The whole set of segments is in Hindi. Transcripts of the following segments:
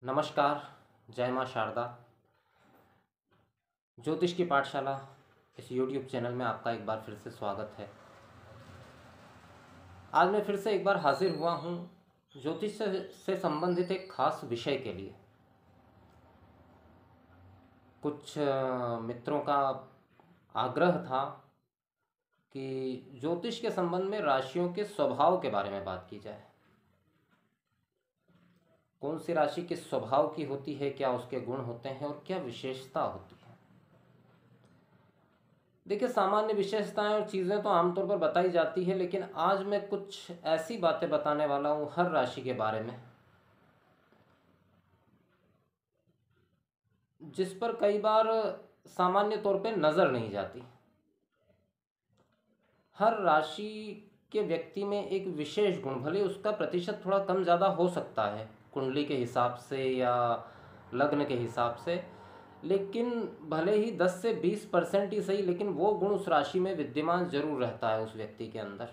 नमस्कार। जय माँ शारदा। ज्योतिष की पाठशाला इस YouTube चैनल में आपका एक बार फिर से स्वागत है। आज मैं फिर से एक बार हाजिर हुआ हूँ ज्योतिष से संबंधित एक खास विषय के लिए। कुछ मित्रों का आग्रह था कि ज्योतिष के संबंध में राशियों के स्वभाव के बारे में बात की जाए। कौन सी राशि किस स्वभाव की होती है, क्या उसके गुण होते हैं और क्या विशेषता होती है। देखिए, सामान्य विशेषताएं और चीज़ें तो आमतौर पर बताई जाती है, लेकिन आज मैं कुछ ऐसी बातें बताने वाला हूँ हर राशि के बारे में जिस पर कई बार सामान्य तौर पे नज़र नहीं जाती। हर राशि के व्यक्ति में एक विशेष गुण, भले उसका प्रतिशत थोड़ा कम ज़्यादा हो सकता है कुंडली के हिसाब से या लग्न के हिसाब से, लेकिन भले ही 10 से 20% ही सही, लेकिन वो गुण उस राशि में विद्यमान जरूर रहता है उस व्यक्ति के अंदर।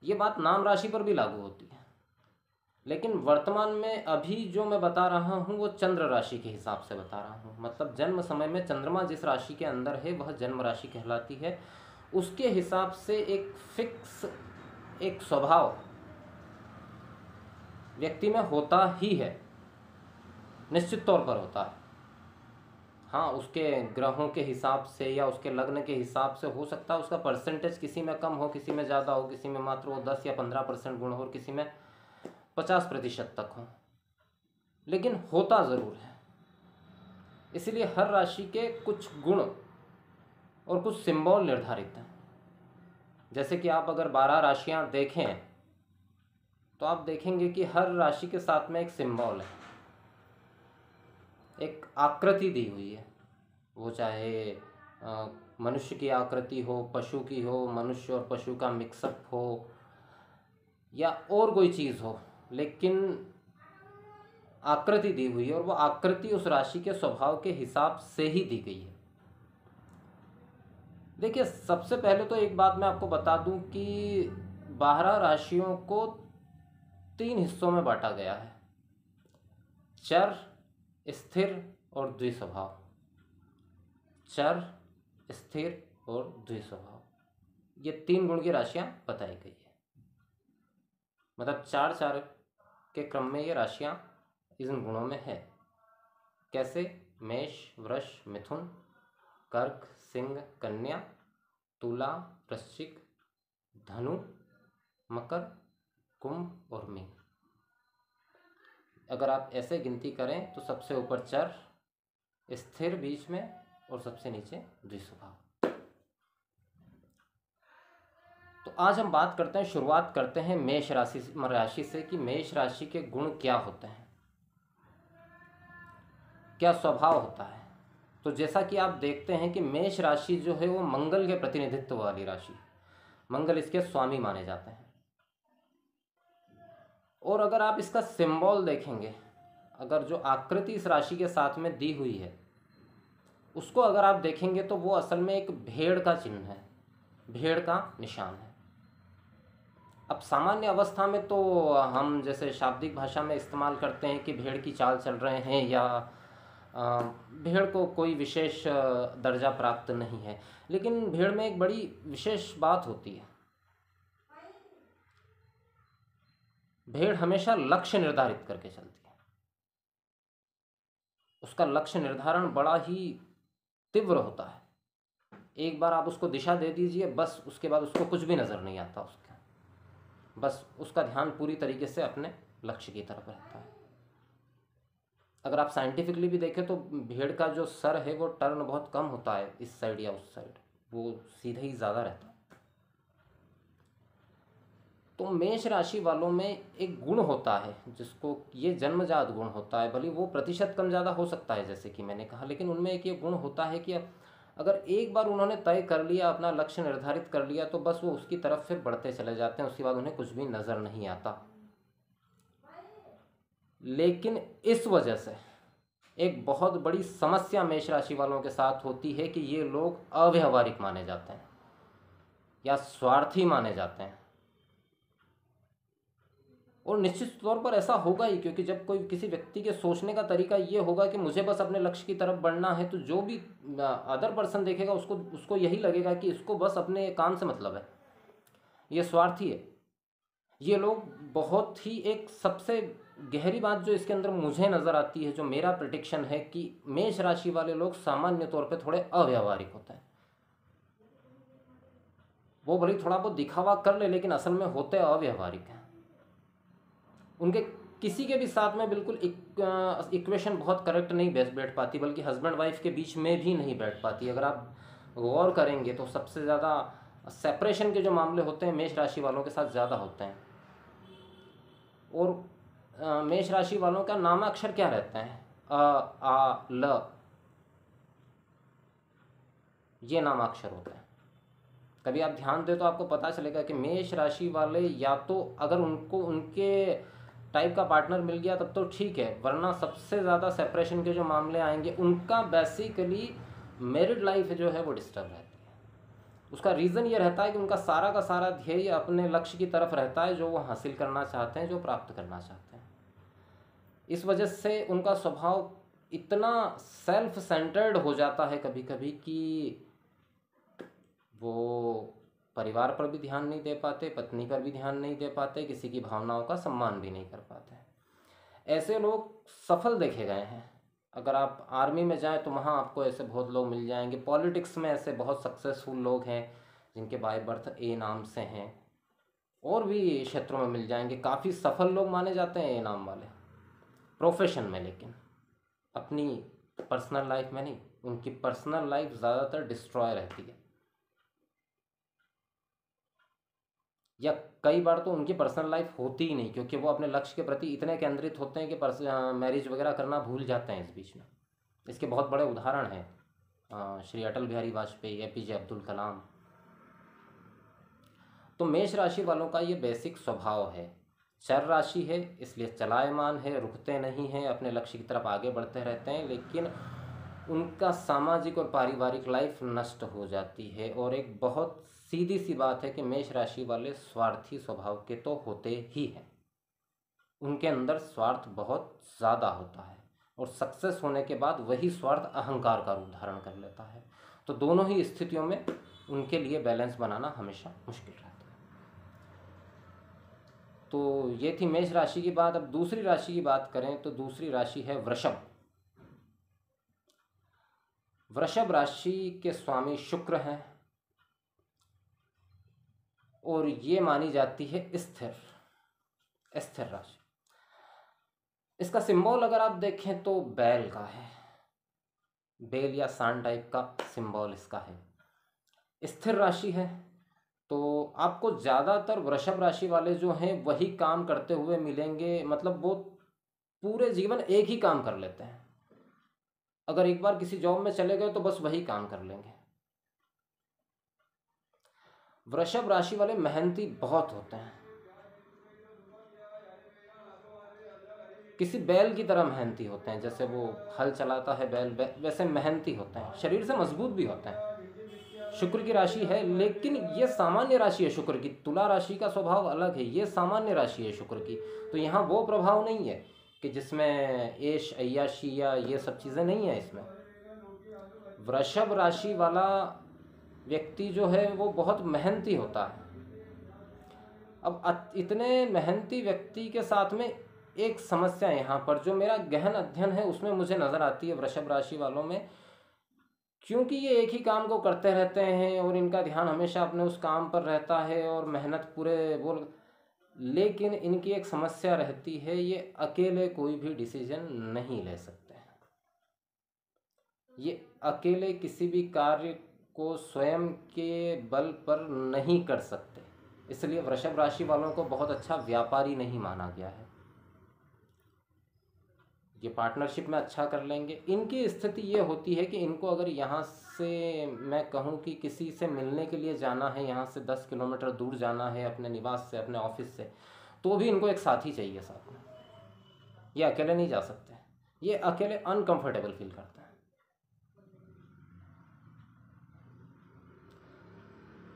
ये बात नाम राशि पर भी लागू होती है, लेकिन वर्तमान में अभी जो मैं बता रहा हूँ वो चंद्र राशि के हिसाब से बता रहा हूँ। मतलब जन्म समय में चंद्रमा जिस राशि के अंदर है वह जन्म राशि कहलाती है। उसके हिसाब से एक फिक्स एक स्वभाव व्यक्ति में होता ही है, निश्चित तौर पर होता है। हाँ, उसके ग्रहों के हिसाब से या उसके लग्न के हिसाब से हो सकता है उसका परसेंटेज किसी में कम हो, किसी में ज़्यादा हो, किसी में मात्र वो 10 या 15% गुण हो और किसी में 50% तक हो, लेकिन होता ज़रूर है। इसलिए हर राशि के कुछ गुण और कुछ सिंबल निर्धारित हैं। जैसे कि आप अगर 12 राशियां देखें तो आप देखेंगे कि हर राशि के साथ में एक सिंबल है, एक आकृति दी हुई है। वो चाहे मनुष्य की आकृति हो, पशु की हो, मनुष्य और पशु का मिक्सअप हो या और कोई चीज़ हो, लेकिन आकृति दी हुई है और वो आकृति उस राशि के स्वभाव के हिसाब से ही दी गई है। देखिए, सबसे पहले तो एक बात मैं आपको बता दूं कि 12 राशियों को 3 हिस्सों में बांटा गया है: चर, स्थिर और द्विस्वभाव। चर, स्थिर और द्विस्वभाव, ये 3 गुण की राशियां बताई गई है। मतलब 4-4 के क्रम में ये राशियां इन गुणों में है। कैसे? मेष, वृष, मिथुन, कर्क, सिंह, कन्या, तुला, वृश्चिक, धनु, मकर, कुंभ और मीन। अगर आप ऐसे गिनती करें तो सबसे ऊपर चर, स्थिर बीच में और सबसे नीचे द्विस्वभाव। तो आज हम बात करते हैं, शुरुआत करते हैं मेष राशि से कि मेष राशि के गुण क्या होते हैं, क्या स्वभाव होता है। तो जैसा कि आप देखते हैं कि मेष राशि जो है वो मंगल के प्रतिनिधित्व वाली राशि, मंगल इसके स्वामी माने जाते हैं। और अगर आप इसका सिंबल देखेंगे, अगर जो आकृति इस राशि के साथ में दी हुई है उसको अगर आप देखेंगे तो वो असल में एक भेड़ का चिन्ह है, भेड़ का निशान है। अब सामान्य अवस्था में तो हम जैसे शाब्दिक भाषा में इस्तेमाल करते हैं कि भेड़ की चाल चल रहे हैं या भेड़ को कोई विशेष दर्जा प्राप्त नहीं है, लेकिन भेड़ में एक बड़ी विशेष बात होती है। भेड़ हमेशा लक्ष्य निर्धारित करके चलती है। उसका लक्ष्य निर्धारण बड़ा ही तीव्र होता है। एक बार आप उसको दिशा दे दीजिए, बस उसके बाद उसको कुछ भी नज़र नहीं आता उसका, बस उसका ध्यान पूरी तरीके से अपने लक्ष्य की तरफ रहता है। अगर आप साइंटिफिकली भी देखें तो भेड़ का जो सर है वो टर्न बहुत कम होता है इस साइड या उस साइड, वो सीधे ही ज़्यादा रहता है। तो मेष राशि वालों में एक गुण होता है जिसको ये जन्मजात गुण होता है, भले वो प्रतिशत कम ज़्यादा हो सकता है जैसे कि मैंने कहा, लेकिन उनमें एक ये गुण होता है कि अगर एक बार उन्होंने तय कर लिया, अपना लक्ष्य निर्धारित कर लिया, तो बस वो उसकी तरफ फिर बढ़ते चले जाते हैं, उसके बाद उन्हें कुछ भी नज़र नहीं आता। लेकिन इस वजह से एक बहुत बड़ी समस्या मेष राशि वालों के साथ होती है कि ये लोग अव्यावहारिक माने जाते हैं या स्वार्थी माने जाते हैं। और निश्चित तौर पर ऐसा होगा ही, क्योंकि जब कोई किसी व्यक्ति के सोचने का तरीका ये होगा कि मुझे बस अपने लक्ष्य की तरफ बढ़ना है, तो जो भी अदर पर्सन देखेगा उसको उसको यही लगेगा कि इसको बस अपने काम से मतलब है, ये स्वार्थी है। ये लोग बहुत ही, एक सबसे गहरी बात जो इसके अंदर मुझे नज़र आती है, जो मेरा प्रिडिक्शन है, कि मेष राशि वाले लोग सामान्य तौर पे थोड़े अव्यावहारिक होते हैं। वो भले थोड़ा बहुत दिखावा कर ले, लेकिन असल में होते अव्यावहारिक हैं। उनके किसी के भी साथ में बिल्कुल इक्वेशन बहुत करेक्ट नहीं बैठ पाती, बल्कि हस्बैंड वाइफ के बीच में भी नहीं बैठ पाती। अगर आप गौर करेंगे तो सबसे ज़्यादा सेपरेशन के जो मामले होते हैं मेष राशि वालों के साथ ज़्यादा होते हैं। और मेष राशि वालों का नामाक्षर क्या रहता है? अ, आ, ल, ये नामाक्षर होता है। कभी आप ध्यान दें तो आपको पता चलेगा कि मेष राशि वाले, या तो अगर उनको उनके टाइप का पार्टनर मिल गया तब तो ठीक है, वरना सबसे ज़्यादा सेपरेशन के जो मामले आएंगे उनका बेसिकली मैरिड लाइफ जो है वो डिस्टर्ब रहती है। उसका रीज़न ये रहता है कि उनका सारा का सारा ध्येय अपने लक्ष्य की तरफ रहता है, जो वो हासिल करना चाहते हैं, जो प्राप्त करना चाहते हैं। इस वजह से उनका स्वभाव इतना सेल्फ सेंटर्ड हो जाता है कभी कभी कि वो परिवार पर भी ध्यान नहीं दे पाते, पत्नी पर भी ध्यान नहीं दे पाते, किसी की भावनाओं का सम्मान भी नहीं कर पाते। ऐसे लोग सफल देखे गए हैं। अगर आप आर्मी में जाएं तो वहाँ आपको ऐसे बहुत लोग मिल जाएंगे। पॉलिटिक्स में ऐसे बहुत सक्सेसफुल लोग हैं जिनके बाय बर्थ ए नाम से हैं। और भी क्षेत्रों में मिल जाएंगे, काफ़ी सफल लोग माने जाते हैं ए नाम वाले प्रोफेशन में, लेकिन अपनी पर्सनल लाइफ में नहीं। उनकी पर्सनल लाइफ ज़्यादातर डिस्ट्रॉय रहती है, या कई बार तो उनकी पर्सनल लाइफ होती ही नहीं, क्योंकि वो अपने लक्ष्य के प्रति इतने केंद्रित होते हैं कि मैरिज वगैरह करना भूल जाते हैं इस बीच में। इसके बहुत बड़े उदाहरण हैं श्री अटल बिहारी वाजपेयी, एपीजे अब्दुल कलाम। तो मेष राशि वालों का ये बेसिक स्वभाव है। चर राशि है, इसलिए चलायमान है, रुकते नहीं हैं, अपने लक्ष्य की तरफ आगे बढ़ते रहते हैं, लेकिन उनका सामाजिक और पारिवारिक लाइफ नष्ट हो जाती है। और एक बहुत सीधी सी बात है कि मेष राशि वाले स्वार्थी स्वभाव के तो होते ही हैं। उनके अंदर स्वार्थ बहुत ज़्यादा होता है, और सक्सेस होने के बाद वही स्वार्थ अहंकार का रूप धारण कर लेता है। तो दोनों ही स्थितियों में उनके लिए बैलेंस बनाना हमेशा मुश्किल रहता है। तो ये थी मेष राशि की बात। अब दूसरी राशि की बात करें तो दूसरी राशि है वृषभ। वृषभ राशि के स्वामी शुक्र हैं, और ये मानी जाती है स्थिर राशि। इसका सिंबल अगर आप देखें तो बैल का है, बैल या सांड टाइप का सिंबल इसका है। स्थिर राशि है, तो आपको ज़्यादातर वृषभ राशि वाले जो हैं वही काम करते हुए मिलेंगे। मतलब वो पूरे जीवन एक ही काम कर लेते हैं। अगर एक बार किसी जॉब में चले गए तो बस वही काम कर लेंगे। वृषभ राशि वाले मेहनती बहुत होते हैं, किसी बैल की तरह मेहनती होते हैं। जैसे वो हल चलाता है बैल, वैसे मेहनती होते हैं, शरीर से मजबूत भी होते हैं। शुक्र की राशि है, लेकिन ये सामान्य राशि है शुक्र की। तुला राशि का स्वभाव अलग है, ये सामान्य राशि है शुक्र की। तो यहाँ वो प्रभाव नहीं है कि जिसमें ऐश अय्याशी या ये सब चीज़ें नहीं है इसमें। वृषभ राशि वाला व्यक्ति जो है वो बहुत मेहनती होता है। अब इतने मेहनती व्यक्ति के साथ में एक समस्या यहाँ पर जो मेरा गहन अध्ययन है उसमें मुझे नज़र आती है वृषभ राशि वालों में, क्योंकि ये एक ही काम को करते रहते हैं और इनका ध्यान हमेशा अपने उस काम पर रहता है और मेहनत पूरे बोल, लेकिन इनकी एक समस्या रहती है, ये अकेले कोई भी डिसीजन नहीं ले सकते हैं। ये अकेले किसी भी कार्य को स्वयं के बल पर नहीं कर सकते, इसलिए वृषभ राशि वालों को बहुत अच्छा व्यापारी नहीं माना गया है। ये पार्टनरशिप में अच्छा कर लेंगे। इनकी स्थिति ये होती है कि इनको अगर यहाँ से मैं कहूँ कि किसी से मिलने के लिए जाना है, यहाँ से 10 किलोमीटर दूर जाना है अपने निवास से, अपने ऑफिस से, तो भी इनको एक साथी चाहिए साथ में। ये अकेले नहीं जा सकते, ये अकेले अनकंफर्टेबल फील करते हैं,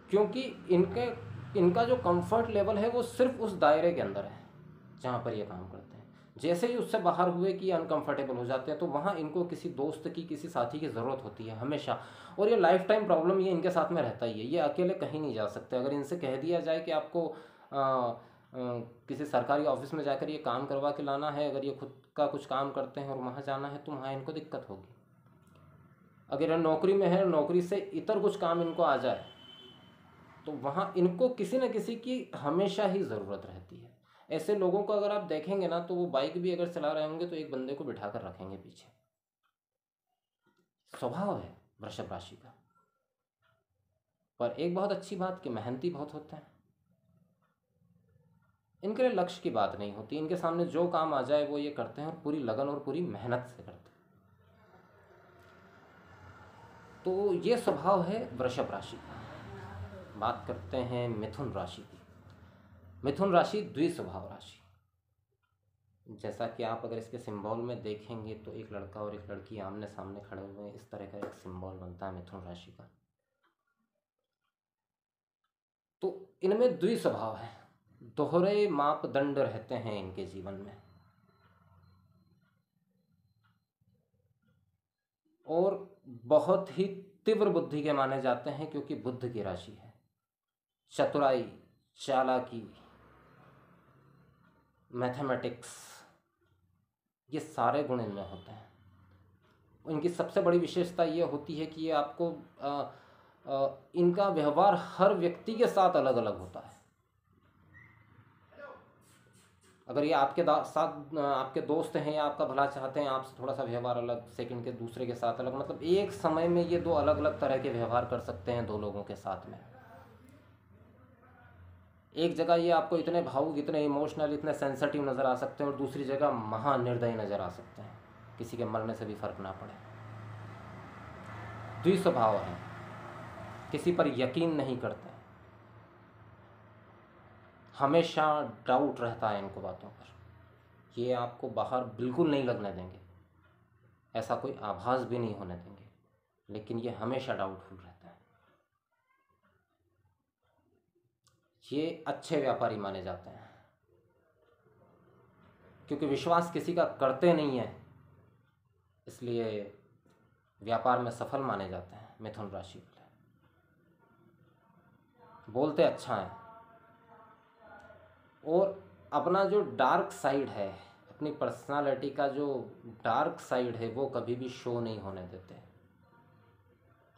क्योंकि इनका जो कंफर्ट लेवल है वो सिर्फ उस दायरे के अंदर है। जहाँ पर ये काम करते हैं। जैसे ही उससे बाहर हुए कि अनकंफर्टेबल हो जाते हैं, तो वहाँ इनको किसी दोस्त की, किसी साथी की ज़रूरत होती है हमेशा। और ये लाइफ टाइम प्रॉब्लम ये इनके साथ में रहता ही है, ये अकेले कहीं नहीं जा सकते। अगर इनसे कह दिया जाए कि आपको किसी सरकारी ऑफिस में जाकर ये काम करवा के लाना है, अगर ये खुद का कुछ काम करते हैं और वहाँ जाना है, तो वहाँ इनको दिक्कत होगी। अगर ये नौकरी में है, नौकरी से इतर कुछ काम इनको आ जाए, तो वहाँ इनको किसी न किसी की हमेशा ही ज़रूरत रहती है। ऐसे लोगों को अगर आप देखेंगे ना, तो वो बाइक भी अगर चला रहे होंगे तो एक बंदे को बिठा कर रखेंगे पीछे। स्वभाव है वृषभ राशि का। पर एक बहुत अच्छी बात कि मेहनती बहुत होते हैं। इनके लिए लक्ष्य की बात नहीं होती, इनके सामने जो काम आ जाए वो ये करते हैं और पूरी लगन और पूरी मेहनत से करते हैं। तो ये स्वभाव है वृषभ राशि का। बात करते हैं मिथुन राशि की। मिथुन राशि द्विस्वभाव राशि। जैसा कि आप अगर इसके सिंबल में देखेंगे तो एक लड़का और एक लड़की आमने सामने खड़े हुए हैं, इस तरह का एक सिंबल बनता है मिथुन राशि का। तो इनमें द्विस्वभाव है, दोहरे मापदंड रहते हैं इनके जीवन में, और बहुत ही तीव्र बुद्धि के माने जाते हैं, क्योंकि बुद्ध की राशि है। चतुराई, चालाकी, मैथमेटिक्स, ये सारे गुण इनमें होते हैं। इनकी सबसे बड़ी विशेषता ये होती है कि ये आपको इनका व्यवहार हर व्यक्ति के साथ अलग अलग होता है। अगर ये आपके साथ आपके दोस्त हैं या आपका भला चाहते हैं, आपसे थोड़ा सा व्यवहार अलग, सेकंड के दूसरे के साथ अलग, मतलब एक समय में ये दो अलग अलग तरह के व्यवहार कर सकते हैं दो लोगों के साथ में। एक जगह ये आपको इतने भावुक, इतने इमोशनल, इतने सेंसिटिव नज़र आ सकते हैं, और दूसरी जगह महानिर्दयी नज़र आ सकते हैं, किसी के मरने से भी फर्क ना पड़े। द्विस्वभाव है, किसी पर यकीन नहीं करते, हमेशा डाउट रहता है इनको बातों पर। ये आपको बाहर बिल्कुल नहीं लगने देंगे, ऐसा कोई आभास भी नहीं होने देंगे, लेकिन ये हमेशा डाउटफुल रहता है। ये अच्छे व्यापारी माने जाते हैं, क्योंकि विश्वास किसी का करते नहीं है, इसलिए व्यापार में सफल माने जाते हैं मिथुन राशि वाले। बोलते अच्छा है, और अपना जो डार्क साइड है, अपनी पर्सनालिटी का जो डार्क साइड है, वो कभी भी शो नहीं होने देते।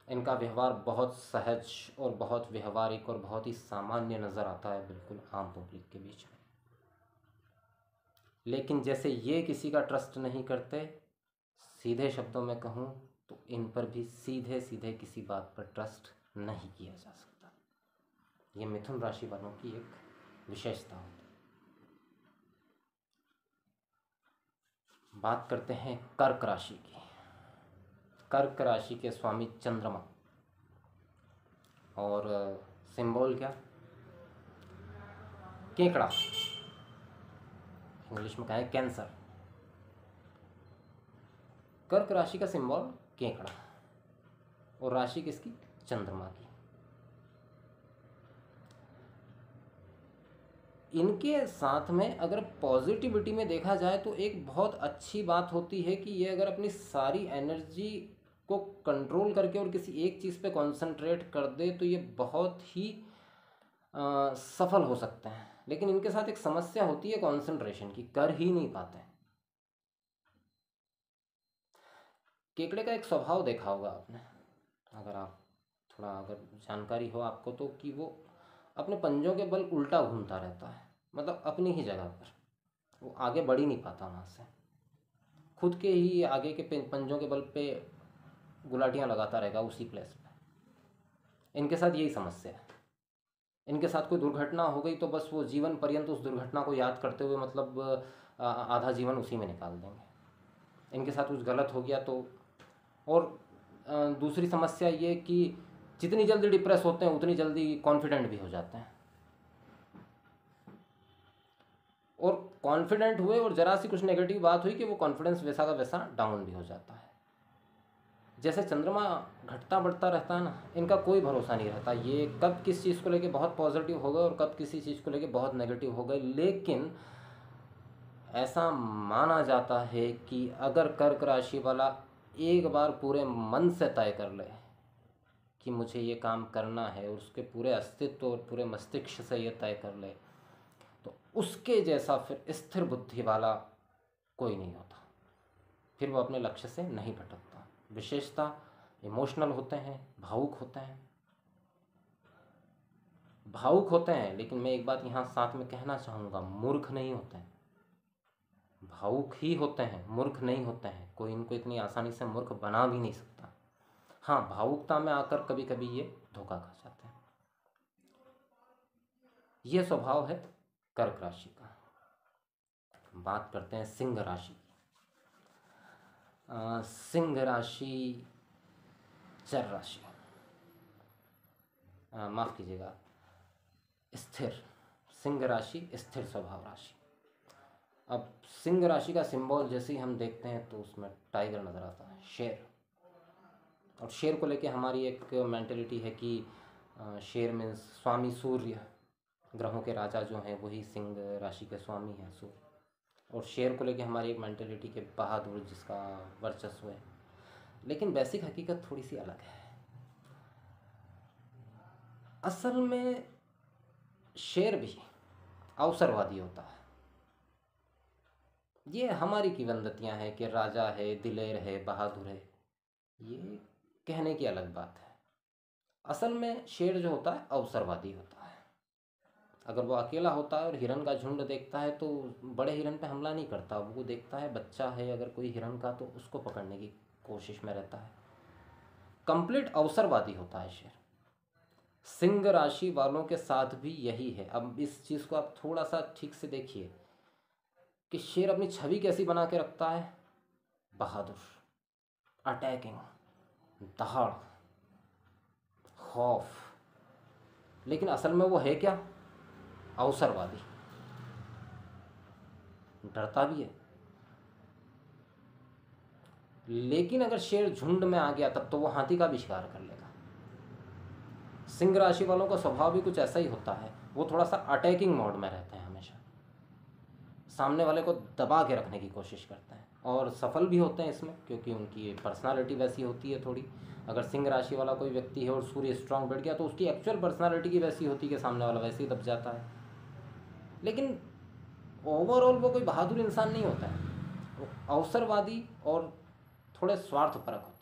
इनका व्यवहार बहुत सहज और बहुत व्यवहारिक और बहुत ही सामान्य नज़र आता है, बिल्कुल आम पब्लिक के बीच में। लेकिन जैसे ये किसी का ट्रस्ट नहीं करते, सीधे शब्दों में कहूँ तो इन पर भी सीधे सीधे किसी बात पर ट्रस्ट नहीं किया जा सकता। ये मिथुन राशि वालों की एक विशेषता होती है। बात करते हैं कर्क राशि की। कर्क राशि के स्वामी चंद्रमा, और सिंबल क्या? केकड़ा, इंग्लिश में कहें कैंसर। कर्क राशि का सिंबल केकड़ा, और राशि किसकी? चंद्रमा की। इनके साथ में अगर पॉजिटिविटी में देखा जाए तो एक बहुत अच्छी बात होती है कि ये अगर अपनी सारी एनर्जी को कंट्रोल करके और किसी एक चीज़ पे कंसंट्रेट कर दे तो ये बहुत ही सफल हो सकते हैं। लेकिन इनके साथ एक समस्या होती है कंसंट्रेशन की, कर ही नहीं पाते। केकड़े का एक स्वभाव देखा होगा आपने, अगर आप थोड़ा अगर जानकारी हो आपको, तो कि वो अपने पंजों के बल उल्टा घूमता रहता है, मतलब अपनी ही जगह पर, वो आगे बढ़ ही नहीं पाता वहाँ से, खुद के ही आगे के पंजों के बल पे गुलाटियाँ लगाता रहेगा उसी प्लेस पे। इनके साथ यही समस्या है। इनके साथ कोई दुर्घटना हो गई तो बस वो जीवन पर्यंत उस दुर्घटना को याद करते हुए, मतलब आधा जीवन उसी में निकाल देंगे। इनके साथ कुछ गलत हो गया तो, और दूसरी समस्या ये कि जितनी जल्दी डिप्रेस होते हैं उतनी जल्दी कॉन्फिडेंट भी हो जाते हैं, और कॉन्फिडेंट हुए और ज़रा सी कुछ नेगेटिव बात हुई कि वो कॉन्फिडेंस वैसा का वैसा डाउन भी हो जाता है। जैसे चंद्रमा घटता बढ़ता रहता है ना, इनका कोई भरोसा नहीं रहता, ये कब किस चीज़ को लेके बहुत पॉजिटिव हो गए और कब किसी चीज़ को लेके बहुत नेगेटिव हो गए। लेकिन ऐसा माना जाता है कि अगर कर्क राशि वाला एक बार पूरे मन से तय कर ले कि मुझे ये काम करना है और उसके पूरे अस्तित्व और पूरे मस्तिष्क से ये तय कर ले, तो उसके जैसा फिर स्थिर बुद्धि वाला कोई नहीं होता। फिर वो अपने लक्ष्य से नहीं भटकता। विशेषता इमोशनल होते हैं, भावुक होते हैं, लेकिन मैं एक बात यहाँ साथ में कहना चाहूँगा, मूर्ख नहीं होते हैं। भावुक ही होते हैं, मूर्ख नहीं होते हैं। कोई इनको इतनी आसानी से मूर्ख बना भी नहीं सकता। हाँ, भावुकता में आकर कभी कभी ये धोखा खा जाते हैं। ये स्वभाव है कर्क राशि का। बात करते हैं सिंह राशि की। सिंह राशि चर राशि, माफ कीजिएगा, स्थिर। सिंह राशि स्थिर स्वभाव राशि। अब सिंह राशि का सिंबल जैसे ही हम देखते हैं तो उसमें टाइगर नजर आता है, शेर। और शेर को लेके हमारी एक मेंटेलिटी है कि शेर मीन्स स्वामी सूर्य, ग्रहों के राजा जो हैं वही सिंह राशि के स्वामी हैं, सूर्य। और शेर को लेके हमारी एक मेंटेलिटी के बहादुर जिसका वर्चस्व है, लेकिन बेसिक हकीकत थोड़ी सी अलग है। असल में शेर भी अवसरवादी होता है। ये हमारी किंवदंतियाँ हैं कि राजा है, दिलेर है, बहादुर है, ये कहने की अलग बात है। असल में शेर जो होता है अवसरवादी होता है। अगर वो अकेला होता है और हिरन का झुंड देखता है तो बड़े हिरन पे हमला नहीं करता, वो देखता है बच्चा है अगर कोई हिरन का तो उसको पकड़ने की कोशिश में रहता है। कंप्लीट अवसरवादी होता है शेर। सिंह राशि वालों के साथ भी यही है। अब इस चीज़ को आप थोड़ा सा ठीक से देखिए कि शेर अपनी छवि कैसी बना के रखता है, बहादुर, अटैकिंग, दहाड़, खौफ, लेकिन असल में वो है क्या, अवसरवादी, डरता भी है। लेकिन अगर शेर झुंड में आ गया तब तो वो हाथी का भी शिकार कर लेगा। सिंह राशि वालों का स्वभाव भी कुछ ऐसा ही होता है। वो थोड़ा सा अटैकिंग मोड में रहते हैं, हमेशा सामने वाले को दबा के रखने की कोशिश करते हैं और सफल भी होते हैं इसमें, क्योंकि उनकी पर्सनालिटी वैसी होती है थोड़ी। अगर सिंह राशि वाला कोई व्यक्ति है और सूर्य स्ट्रांग बैठ गया तो उसकी एक्चुअल पर्सनालिटी की वैसी होती है कि सामने वाला वैसे ही दब जाता है। लेकिन ओवरऑल वो कोई बहादुर इंसान नहीं होता है, वो अवसरवादी और थोड़े स्वार्थपरक होते हैं।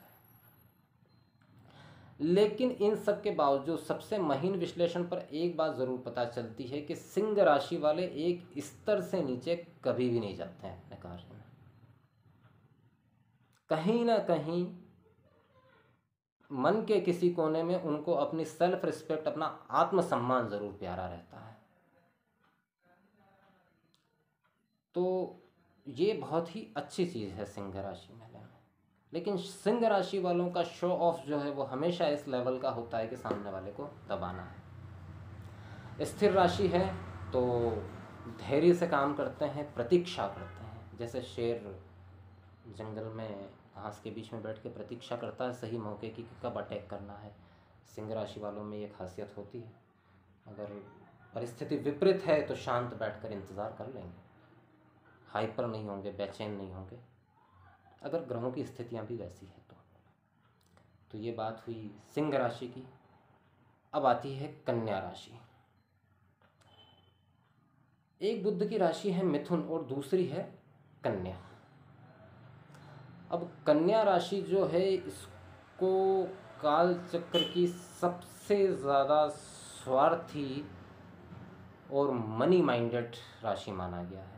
लेकिन इन सब के बावजूद सबसे महीन विश्लेषण पर एक बात ज़रूर पता चलती है कि सिंह राशि वाले एक स्तर से नीचे कभी भी नहीं जाते हैं अपने कार्य में। कहीं ना कहीं मन के किसी कोने में उनको अपनी सेल्फ रिस्पेक्ट, अपना आत्मसम्मान ज़रूर प्यारा रहता है। तो ये बहुत ही अच्छी चीज़ है सिंह राशि में। लेकिन सिंह राशि वालों का शो ऑफ जो है वो हमेशा इस लेवल का होता है कि सामने वाले को दबाना है। स्थिर राशि है तो धैर्य से काम करते हैं, प्रतीक्षा करते हैं। जैसे शेर जंगल में घास के बीच में बैठ के प्रतीक्षा करता है सही मौके की कि कब अटैक करना है, सिंह राशि वालों में ये खासियत होती है। अगर परिस्थिति विपरीत है तो शांत बैठकर इंतज़ार कर लेंगे, हाइपर नहीं होंगे, बेचैन नहीं होंगे, अगर ग्रहों की स्थितियां भी वैसी है तो ये बात हुई सिंह राशि की। अब आती है कन्या राशि। एक बुध की राशि है मिथुन और दूसरी है कन्या। अब कन्या राशि जो है इसको काल चक्र की सबसे ज़्यादा स्वार्थी और मनी माइंडेड राशि माना गया है।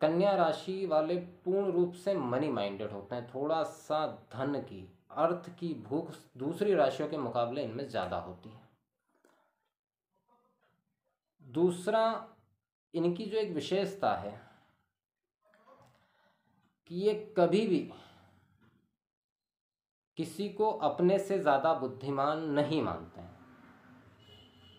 कन्या राशि वाले पूर्ण रूप से मनी माइंडेड होते हैं। थोड़ा सा धन की, अर्थ की भूख दूसरी राशियों के मुकाबले इनमें ज़्यादा होती है। दूसरा, इनकी जो एक विशेषता है कि ये कभी भी किसी को अपने से ज़्यादा बुद्धिमान नहीं मानते हैं।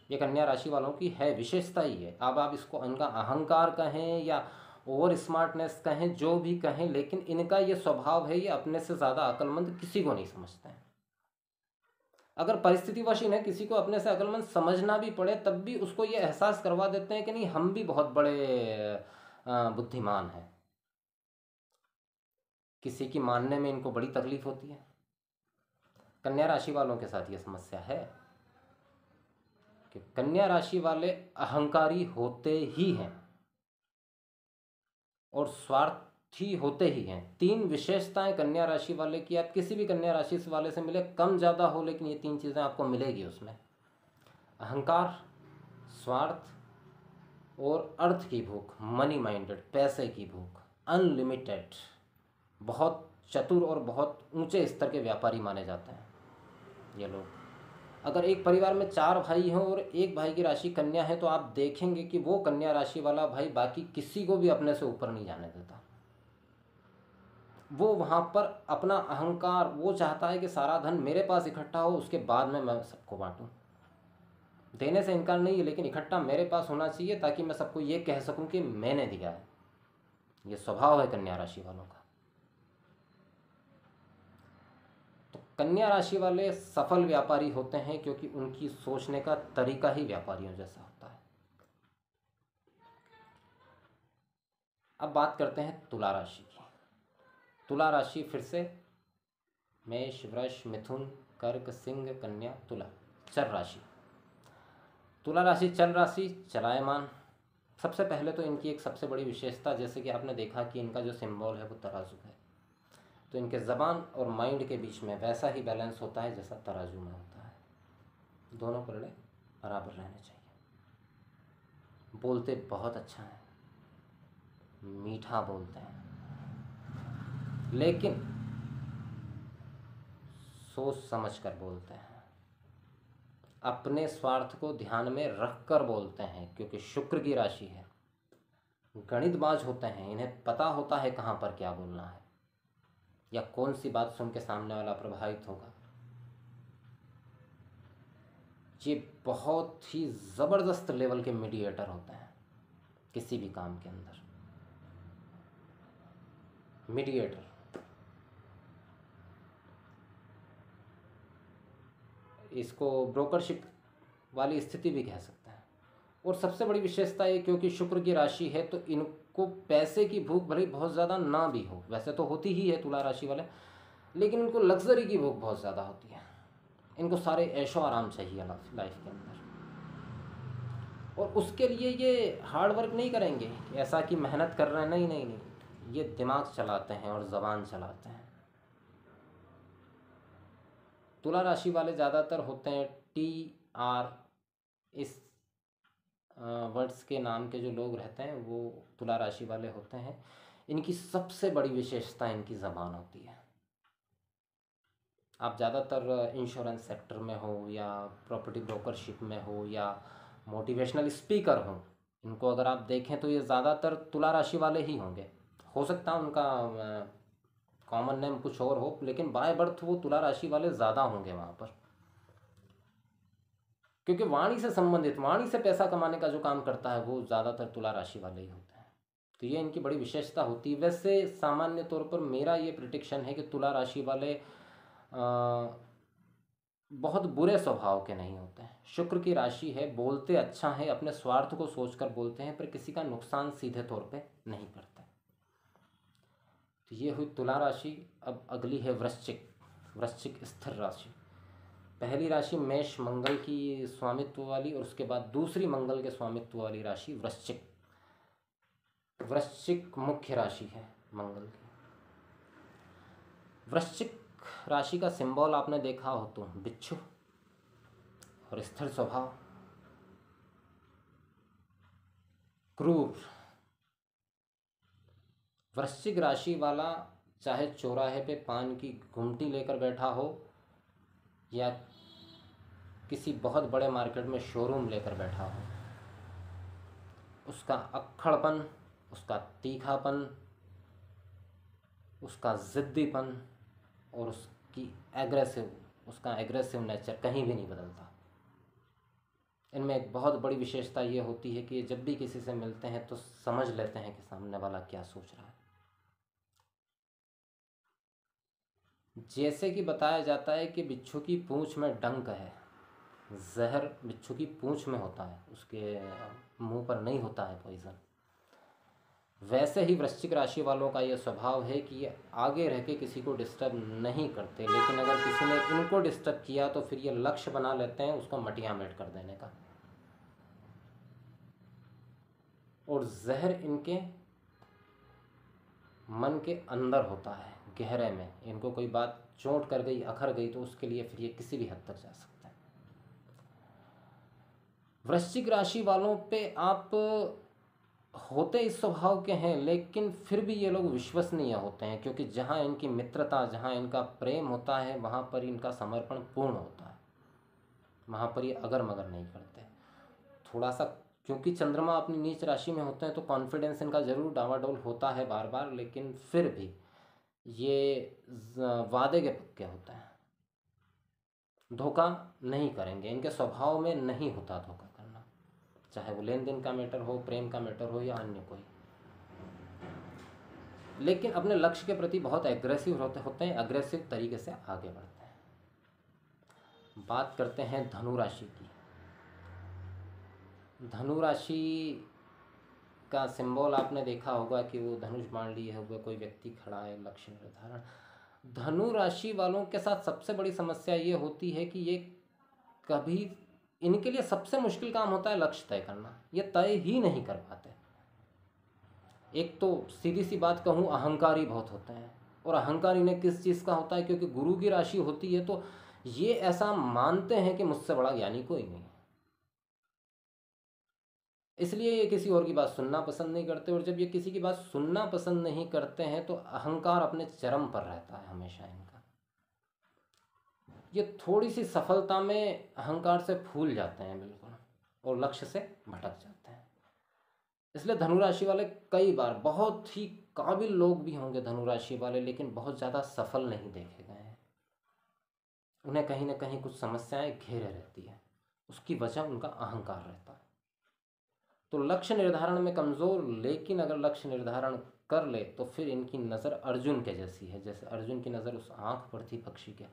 ये कन्या राशि वालों की है विशेषता ही है। अब आप इसको इनका अहंकार कहें या ओवर स्मार्टनेस कहें, जो भी कहें, लेकिन इनका ये स्वभाव है, ये अपने से ज़्यादा अक्लमंद किसी को नहीं समझते हैं। अगर परिस्थितिवश इन्हें किसी को अपने से अक्लमंद समझना भी पड़े तब भी उसको ये एहसास करवा देते हैं कि नहीं, हम भी बहुत बड़े बुद्धिमान है। किसी की मानने में इनको बड़ी तकलीफ होती है। कन्या राशि वालों के साथ ये समस्या है कि कन्या राशि वाले अहंकारी होते ही हैं और स्वार्थी होते ही हैं। 3 विशेषताएं कन्या राशि वाले की, आप किसी भी कन्या राशि वाले से मिले, कम ज़्यादा हो, लेकिन ये 3 चीज़ें आपको मिलेगी उसमें। अहंकार, स्वार्थ और अर्थ की भूख, मनी माइंडेड, पैसे की भूख, अनलिमिटेड। बहुत चतुर और बहुत ऊंचे स्तर के व्यापारी माने जाते हैं ये लोग। अगर एक परिवार में 4 भाई हों और एक भाई की राशि कन्या है, तो आप देखेंगे कि वो कन्या राशि वाला भाई बाकी किसी को भी अपने से ऊपर नहीं जाने देता। वो वहाँ पर अपना अहंकार, वो चाहता है कि सारा धन मेरे पास इकट्ठा हो, उसके बाद में मैं सबको बांटूं। देने से इनकार नहीं है, लेकिन इकट्ठा मेरे पास होना चाहिए ताकि मैं सबको ये कह सकूं कि मैंने दिया है। ये स्वभाव है कन्या राशि वालों का। तो कन्या राशि वाले सफल व्यापारी होते हैं क्योंकि उनकी सोचने का तरीका ही व्यापारियों जैसा होता है। अब बात करते हैं तुला राशि की। तुला राशि फिर से मेष, वृष, मिथुन, कर्क, सिंह, कन्या, तुला, चर राशि। तुला राशि चल राशि, चलायमान। सबसे पहले तो इनकी एक सबसे बड़ी विशेषता, जैसे कि आपने देखा कि इनका जो सिंबल है वो तराजू है, तो इनके ज़बान और माइंड के बीच में वैसा ही बैलेंस होता है जैसा तराजू में होता है। दोनों पलड़े बराबर रहने चाहिए। बोलते बहुत अच्छा है, मीठा बोलते हैं, लेकिन सोच समझ कर बोलते हैं। अपने स्वार्थ को ध्यान में रख कर बोलते हैं, क्योंकि शुक्र की राशि है। गणितबाज होते हैं, इन्हें पता होता है कहाँ पर क्या बोलना है या कौन सी बात सुन के सामने वाला प्रभावित होगा। ये बहुत ही ज़बरदस्त लेवल के मीडिएटर होते हैं किसी भी काम के अंदर। मीडिएटर, इसको ब्रोकरशिप वाली स्थिति भी कह सकते हैं। और सबसे बड़ी विशेषता ये, क्योंकि शुक्र की राशि है तो इनको पैसे की भूख भले बहुत ज़्यादा ना भी हो, वैसे तो होती ही है तुला राशि वाले, लेकिन इनको लग्जरी की भूख बहुत ज़्यादा होती है। इनको सारे ऐशो आराम चाहिए लाइफ के अंदर, और उसके लिए ये हार्ड वर्क नहीं करेंगे ऐसा कि मेहनत कर रहे हैं, नहीं नहीं नहीं, ये दिमाग चलाते हैं और ज़बान चलाते हैं। तुला राशि वाले ज़्यादातर होते हैं TR, इस वर्ड्स के नाम के जो लोग रहते हैं वो तुला राशि वाले होते हैं। इनकी सबसे बड़ी विशेषता इनकी ज़बान होती है। आप ज़्यादातर इंश्योरेंस सेक्टर में हो या प्रॉपर्टी ब्रोकरशिप में हो या मोटिवेशनल स्पीकर हो, इनको अगर आप देखें तो ये ज़्यादातर तुला राशि वाले ही होंगे। हो सकता है उनका कॉमन नेम कुछ और हो, लेकिन बाय बर्थ वो तुला राशि वाले ज़्यादा होंगे वहाँ पर, क्योंकि वाणी से संबंधित, वाणी से पैसा कमाने का जो काम करता है वो ज़्यादातर तुला राशि वाले ही होते हैं। तो ये इनकी बड़ी विशेषता होती है। वैसे सामान्य तौर पर मेरा ये प्रिडिक्शन है कि तुला राशि वाले बहुत बुरे स्वभाव के नहीं होते हैं। शुक्र की राशि है, बोलते अच्छा है, अपने स्वार्थ को सोचकर बोलते हैं, पर किसी का नुकसान सीधे तौर पे नहीं करते। तो ये हुई तुला राशि। अब अगली है वृश्चिक। वृश्चिक स्थिर राशि। पहली राशि मेष मंगल की स्वामित्व वाली, और उसके बाद दूसरी मंगल के स्वामित्व वाली राशि वृश्चिक। वृश्चिक मुख्य राशि है मंगल की। वृश्चिक राशि का सिंबल आपने देखा हो तो बिच्छू, और स्थिर स्वभाव, क्रूर। वृश्चिक राशि वाला चाहे चौराहे पे पान की घुमटी लेकर बैठा हो या किसी बहुत बड़े मार्केट में शोरूम लेकर बैठा हो, उसका अक्खड़पन, उसका तीखापन, उसका ज़िद्दीपन और उसका एग्रेसिव नेचर कहीं भी नहीं बदलता। इनमें एक बहुत बड़ी विशेषता ये होती है कि जब भी किसी से मिलते हैं तो समझ लेते हैं कि सामने वाला क्या सोच रहा है। जैसे कि बताया जाता है कि बिच्छू की पूंछ में डंक है, जहर बिच्छू की पूंछ में होता है, उसके मुंह पर नहीं होता है पॉइजन। वैसे ही वृश्चिक राशि वालों का ये स्वभाव है कि ये आगे रह के किसी को डिस्टर्ब नहीं करते, लेकिन अगर किसी ने इनको डिस्टर्ब किया तो फिर ये लक्ष्य बना लेते हैं उसको मटिया मेट कर देने का, और जहर इनके मन के अंदर होता है, गहरे में। इनको कोई बात चोट कर गई, अखर गई, तो उसके लिए फिर ये किसी भी हद तक जा सकते हैं। वृश्चिक राशि वालों पे आप होते इस स्वभाव के हैं, लेकिन फिर भी ये लोग विश्वसनीय होते हैं, क्योंकि जहाँ इनकी मित्रता, जहाँ इनका प्रेम होता है, वहाँ पर इनका समर्पण पूर्ण होता है, वहाँ पर ये अगर मगर नहीं करते। थोड़ा सा क्योंकि चंद्रमा अपनी नीच राशि में होते हैं तो कॉन्फिडेंस इनका जरूर डावाडोल होता है बार बार, लेकिन फिर भी ये वादे के पक्के होते हैं, धोखा नहीं करेंगे, इनके स्वभाव में नहीं होता धोखा करना, चाहे वो लेन देन का मैटर हो, प्रेम का मैटर हो या अन्य कोई। लेकिन अपने लक्ष्य के प्रति बहुत एग्रेसिव होते हैं, अग्रेसिव तरीके से आगे बढ़ते हैं। बात करते हैं धनु राशि की। धनु राशि का सिंबल आपने देखा होगा कि वो धनुष बाण लिए हुए कोई व्यक्ति खड़ा है, लक्ष्य निर्धारण। धनु राशि वालों के साथ सबसे बड़ी समस्या ये होती है कि ये कभी, इनके लिए सबसे मुश्किल काम होता है लक्ष्य तय करना, ये तय ही नहीं कर पाते। एक तो सीधी सी बात कहूँ, अहंकारी बहुत होते हैं, और अहंकार इन्हें किस चीज़ का होता है, क्योंकि गुरु की राशि होती है तो ये ऐसा मानते हैं कि मुझसे बड़ा ज्ञानी कोई नहीं, इसलिए ये किसी और की बात सुनना पसंद नहीं करते। और जब ये किसी की बात सुनना पसंद नहीं करते हैं तो अहंकार अपने चरम पर रहता है हमेशा इनका। ये थोड़ी सी सफलता में अहंकार से फूल जाते हैं बिल्कुल, और लक्ष्य से भटक जाते हैं। इसलिए धनुराशि वाले कई बार, बहुत ही काबिल लोग भी होंगे धनुराशि वाले, लेकिन बहुत ज़्यादा सफल नहीं देखे गए हैं। उन्हें कहीं ना कहीं कुछ समस्याएं घेरे रहती है, उसकी वजह उनका अहंकार रहता है। तो लक्ष्य निर्धारण में कमज़ोर, लेकिन अगर लक्ष्य निर्धारण कर ले तो फिर इनकी नज़र अर्जुन के जैसी है, जैसे अर्जुन की नज़र उस आँख पर थी पक्षी के,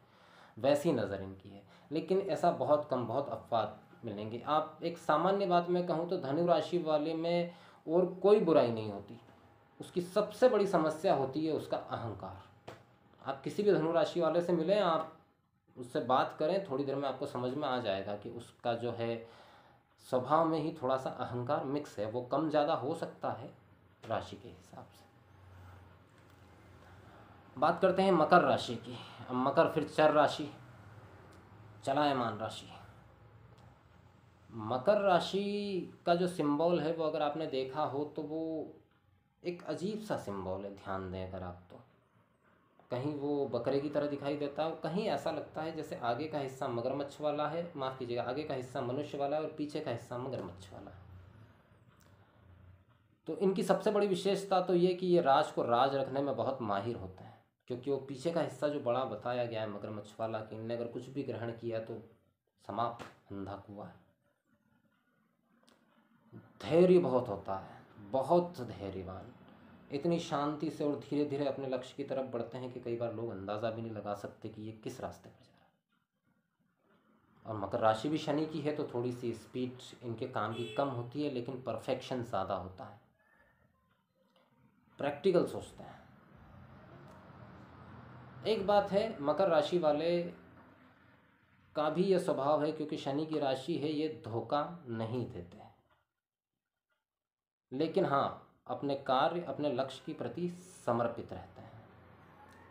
वैसी नज़र इनकी है। लेकिन ऐसा बहुत कम, बहुत अपवाद मिलेंगे। आप एक सामान्य बात में कहूँ तो धनु राशि वाले में और कोई बुराई नहीं होती, उसकी सबसे बड़ी समस्या होती है उसका अहंकार। आप किसी भी धनु राशि वाले से मिलें, आप उससे बात करें, थोड़ी देर में आपको समझ में आ जाएगा कि उसका जो है स्वभाव में ही थोड़ा सा अहंकार मिक्स है, वो कम ज़्यादा हो सकता है राशि के हिसाब से। बात करते हैं मकर राशि की। अब मकर फिर चर राशि, चलायमान राशि। मकर राशि का जो सिंबल है वो अगर आपने देखा हो तो वो एक अजीब सा सिंबल है, ध्यान दें अगर आप तो। कहीं वो बकरे की तरह दिखाई देता है, कहीं ऐसा लगता है जैसे आगे का हिस्सा मगरमच्छ वाला है, माफ़ कीजिएगा, आगे का हिस्सा मनुष्य वाला है और पीछे का हिस्सा मगरमच्छ वाला है। तो इनकी सबसे बड़ी विशेषता तो ये कि ये राज को राज रखने में बहुत माहिर होते हैं, क्योंकि वो पीछे का हिस्सा जो बड़ा बताया गया है मगरमच्छ वाला, कि इनने अगर कुछ भी ग्रहण किया तो समाप्त, अंधा कुआं है। धैर्य बहुत होता है, बहुत धैर्यवान, इतनी शांति से और धीरे धीरे अपने लक्ष्य की तरफ बढ़ते हैं कि कई बार लोग अंदाज़ा भी नहीं लगा सकते कि ये किस रास्ते पर जा रहा है। और मकर राशि भी शनि की है तो थोड़ी सी स्पीड इनके काम की कम होती है, लेकिन परफेक्शन ज़्यादा होता है, प्रैक्टिकल सोचते हैं। एक बात है, मकर राशि वाले का भी ये स्वभाव है, क्योंकि शनि की राशि है, ये धोखा नहीं देते, लेकिन हाँ अपने कार्य, अपने लक्ष्य के प्रति समर्पित रहते हैं।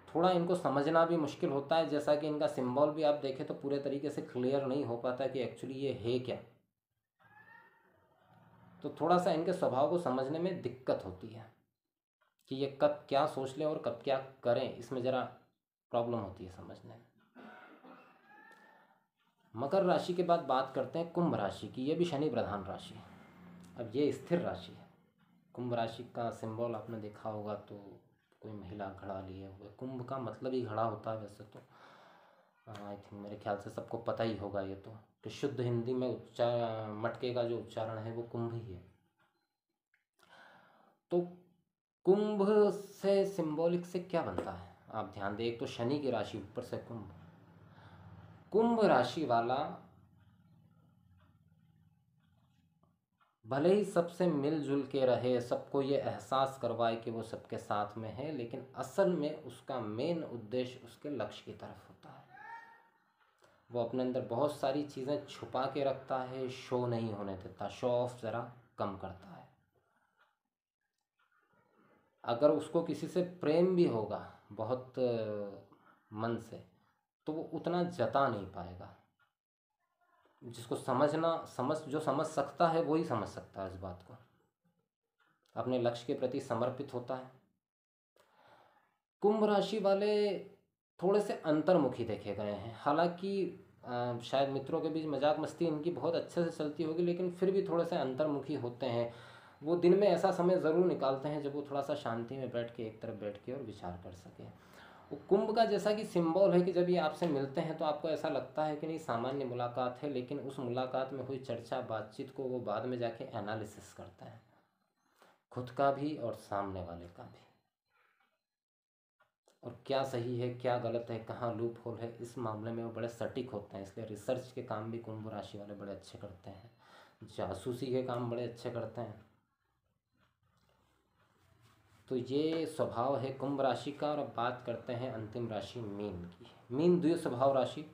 थोड़ा इनको समझना भी मुश्किल होता है, जैसा कि इनका सिंबल भी आप देखें तो पूरे तरीके से क्लियर नहीं हो पाता कि एक्चुअली ये है क्या। तो थोड़ा सा इनके स्वभाव को समझने में दिक्कत होती है कि ये कब क्या सोच लें और कब क्या करें, इसमें ज़रा प्रॉब्लम होती है समझने में। मकर राशि के बाद बात करते हैं कुंभ राशि की। ये भी शनि प्रधान राशि है। अब ये स्थिर राशि है। कुंभ राशि का सिंबल आपने देखा होगा तो कोई महिला घड़ा लिए हुए, कुंभ का मतलब ही घड़ा होता है वैसे तो, आई थिंक मेरे ख्याल से सबको पता ही होगा ये तो, कि शुद्ध हिंदी में मटके का जो उच्चारण है वो कुंभ ही है। तो कुंभ से सिंबॉलिक से क्या बनता है आप ध्यान दें, एक तो शनि की राशि, ऊपर से कुंभ। कुंभ राशि वाला भले ही सबसे मिलजुल के रहे, सबको ये एहसास करवाए कि वो सबके साथ में है, लेकिन असल में उसका मेन उद्देश्य उसके लक्ष्य की तरफ होता है। वो अपने अंदर बहुत सारी चीज़ें छुपा के रखता है, शो नहीं होने देता, शो ऑफ ज़रा कम करता है। अगर उसको किसी से प्रेम भी होगा बहुत मन से, तो वो उतना जता नहीं पाएगा। जिसको जो समझ सकता है वो ही समझ सकता है इस बात को, अपने लक्ष्य के प्रति समर्पित होता है। कुंभ राशि वाले थोड़े से अंतर्मुखी देखे गए हैं। हालांकि शायद मित्रों के बीच मजाक मस्ती इनकी बहुत अच्छे से चलती होगी, लेकिन फिर भी थोड़े से अंतर्मुखी होते हैं। वो दिन में ऐसा समय ज़रूर निकालते हैं जब वो थोड़ा सा शांति में बैठ के एक तरफ बैठ के और विचार कर सके। वो कुंभ का जैसा कि सिंबल है कि जब ये आपसे मिलते हैं तो आपको ऐसा लगता है कि नहीं सामान्य मुलाकात है, लेकिन उस मुलाकात में हुई चर्चा बातचीत को वो बाद में जाके एनालिसिस करते हैं, खुद का भी और सामने वाले का भी, और क्या सही है क्या गलत है, कहाँ लूप होल है, इस मामले में वो बड़े सटीक होते हैं। इसलिए रिसर्च के काम भी कुंभ राशि वाले बड़े अच्छे करते हैं, जासूसी के काम बड़े अच्छे करते हैं। तो ये स्वभाव है कुंभ राशि का। और अब बात करते हैं अंतिम राशि मीन की। मीन द्वि स्वभाव राशि।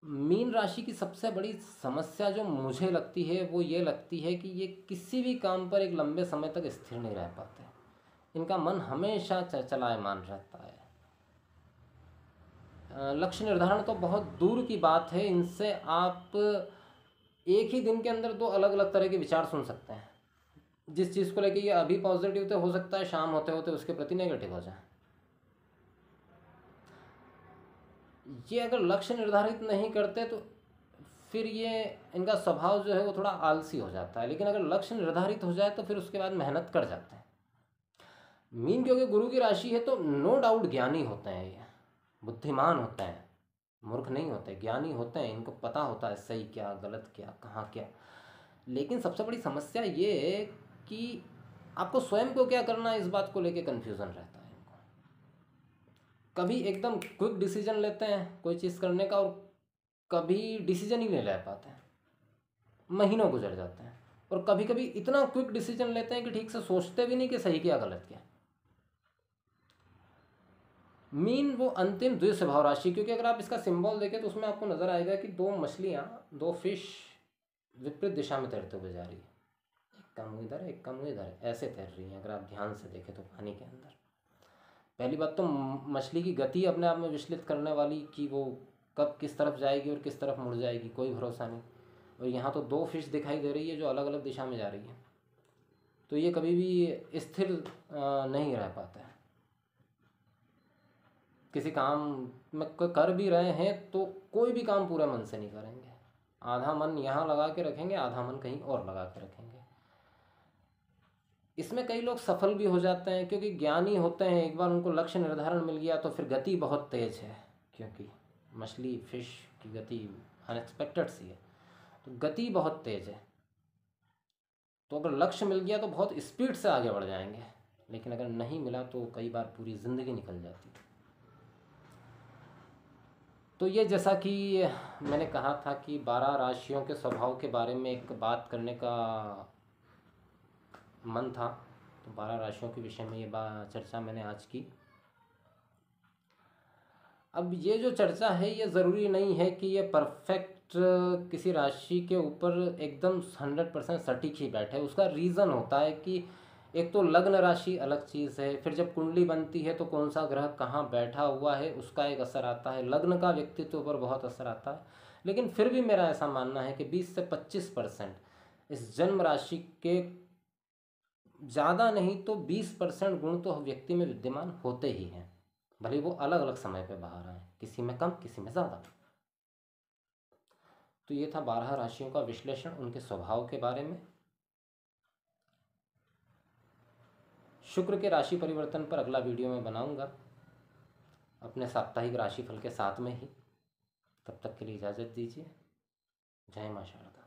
मीन राशि की सबसे बड़ी समस्या जो मुझे लगती है वो ये लगती है कि ये किसी भी काम पर एक लंबे समय तक स्थिर नहीं रह पाते। इनका मन हमेशा चलायमान रहता है। लक्ष्य निर्धारण तो बहुत दूर की बात है, इनसे आप एक ही दिन के अंदर दो अलग अलग तरह के विचार सुन सकते हैं। जिस चीज़ को लेके ये अभी पॉजिटिव तो हो सकता है शाम होते होते उसके प्रति नेगेटिव हो जाए। ये अगर लक्ष्य निर्धारित नहीं करते तो फिर ये इनका स्वभाव जो है वो थोड़ा आलसी हो जाता है, लेकिन अगर लक्ष्य निर्धारित हो जाए तो फिर उसके बाद मेहनत कर जाते हैं। मीन क्योंकि गुरु की राशि है तो नो डाउट ज्ञानी होते हैं, ये बुद्धिमान होते हैं, मूर्ख नहीं होते, ज्ञानी होते हैं। इनको पता होता है सही क्या गलत क्या कहाँ क्या। लेकिन सबसे बड़ी समस्या ये है कि आपको स्वयं को क्या करना है इस बात को लेके कन्फ्यूज़न रहता है इनको। कभी एकदम क्विक डिसीजन लेते हैं कोई चीज़ करने का, और कभी डिसीजन ही नहीं ले पाते हैं, महीनों गुजर जाते हैं। और कभी कभी इतना क्विक डिसीजन लेते हैं कि ठीक से सोचते भी नहीं कि सही क्या गलत क्या। मीन वो अंतिम द्वि स्वभाव राशि, क्योंकि अगर आप इसका सिंबल देखें तो उसमें आपको नजर आएगा कि दो मछलियां, दो फिश विपरीत दिशा में तैरते हुए जा रही है। एक का मुंह इधर है एक का मुंह इधर है, ऐसे तैर रही हैं अगर आप ध्यान से देखें तो पानी के अंदर। पहली बात तो मछली की गति अपने आप में विचलित करने वाली कि वो कब किस तरफ जाएगी और किस तरफ मुड़ जाएगी, कोई भरोसा नहीं। और यहाँ तो दो फिश दिखाई दे रही है जो अलग अलग दिशा में जा रही है, तो ये कभी भी स्थिर नहीं रह पाता है। किसी काम में कर भी रहे हैं तो कोई भी काम पूरे मन से नहीं करेंगे, आधा मन यहाँ लगा के रखेंगे, आधा मन कहीं और लगा के रखेंगे। इसमें कई लोग सफल भी हो जाते हैं क्योंकि ज्ञानी होते हैं। एक बार उनको लक्ष्य निर्धारण मिल गया तो फिर गति बहुत तेज है, क्योंकि मछली फिश की गति अनएक्सपेक्टेड सी है, तो गति बहुत तेज है। तो अगर लक्ष्य मिल गया तो बहुत स्पीड से आगे बढ़ जाएंगे, लेकिन अगर नहीं मिला तो कई बार पूरी ज़िंदगी निकल जाती है। तो ये जैसा कि मैंने कहा था कि 12 राशियों के स्वभाव के बारे में एक बात करने का मन था, तो 12 राशियों के विषय में ये चर्चा मैंने आज की। अब ये जो चर्चा है ये ज़रूरी नहीं है कि ये परफेक्ट किसी राशि के ऊपर एकदम 100% सटीक ही बैठे। उसका रीज़न होता है कि एक तो लग्न राशि अलग चीज़ है, फिर जब कुंडली बनती है तो कौन सा ग्रह कहाँ बैठा हुआ है उसका एक असर आता है, लग्न का व्यक्तित्व पर बहुत असर आता है। लेकिन फिर भी मेरा ऐसा मानना है कि 20 से 25% इस जन्म राशि के, ज़्यादा नहीं तो 20% गुण तो व्यक्ति में विद्यमान होते ही हैं, भले वो अलग अलग समय पे बाहर आए, किसी में कम किसी में ज़्यादा। तो ये था 12 राशियों का विश्लेषण, उनके स्वभाव के बारे में। शुक्र के राशि परिवर्तन पर अगला वीडियो मैं बनाऊंगा अपने साप्ताहिक राशिफल के साथ में ही। तब तक के लिए इजाज़त दीजिए। जय मां शारदा।